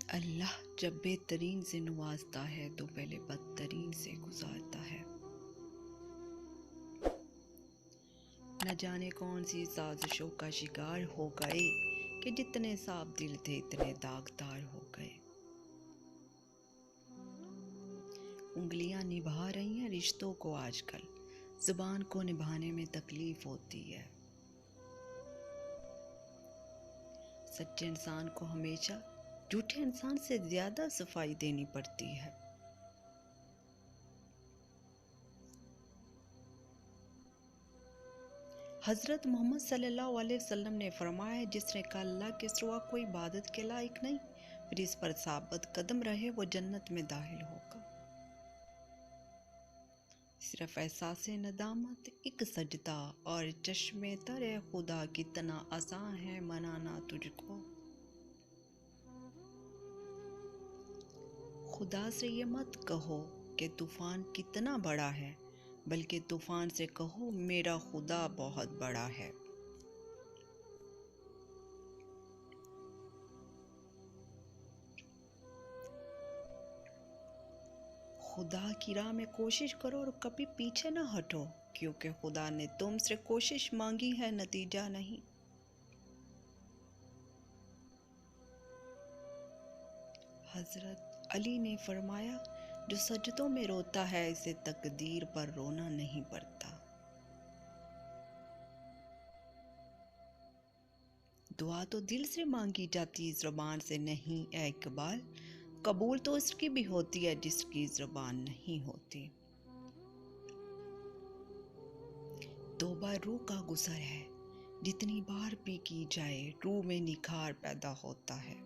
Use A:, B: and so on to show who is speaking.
A: अल्लाह जब बेहतरीन से नवाजता है तो पहले बदतरीन से गुजारता है। न जाने कौन सी साजिशों का शिकार हो गए कि जितने साफ दिल थे इतने दागदार हो गए। उंगलियां निभा रही हैं रिश्तों को आजकल, जुबान को निभाने में तकलीफ होती है। सच्चे इंसान को हमेशा झूठे इंसान से ज्यादा सफाई देनी पड़ती है। हजरत मोहम्मद सल्लल्लाहु अलैहि वसल्लम ने फरमाया, जिसने कहा अल्लाह के सिवा कोई इबादत के लायक नहीं, फिर इस पर साबित कदम रहे वो जन्नत में दाखिल होगा। सिर्फ एहसास नदामत, एक सजदा और चश्मे तरे खुदा कितना आसान है मनाना तुझको। खुदा से ये मत कहो कि तूफान कितना बड़ा है, बल्कि तूफान से कहो मेरा खुदा बहुत बड़ा है। खुदा की राह में कोशिश करो और कभी पीछे ना हटो, क्योंकि खुदा ने तुमसे कोशिश मांगी है, नतीजा नहीं। हजरत अली ने फरमाया, जो सजदों में रोता है इसे तकदीर पर रोना नहीं पड़ता। दुआ तो दिल से मांगी जाती, जुबान से नहीं ऐ इकबाल। कबूल तो उसकी भी होती है जिसकी जुबान नहीं होती। तौबा रूह का गुजर है, जितनी बार भी की जाए रूह में निखार पैदा होता है।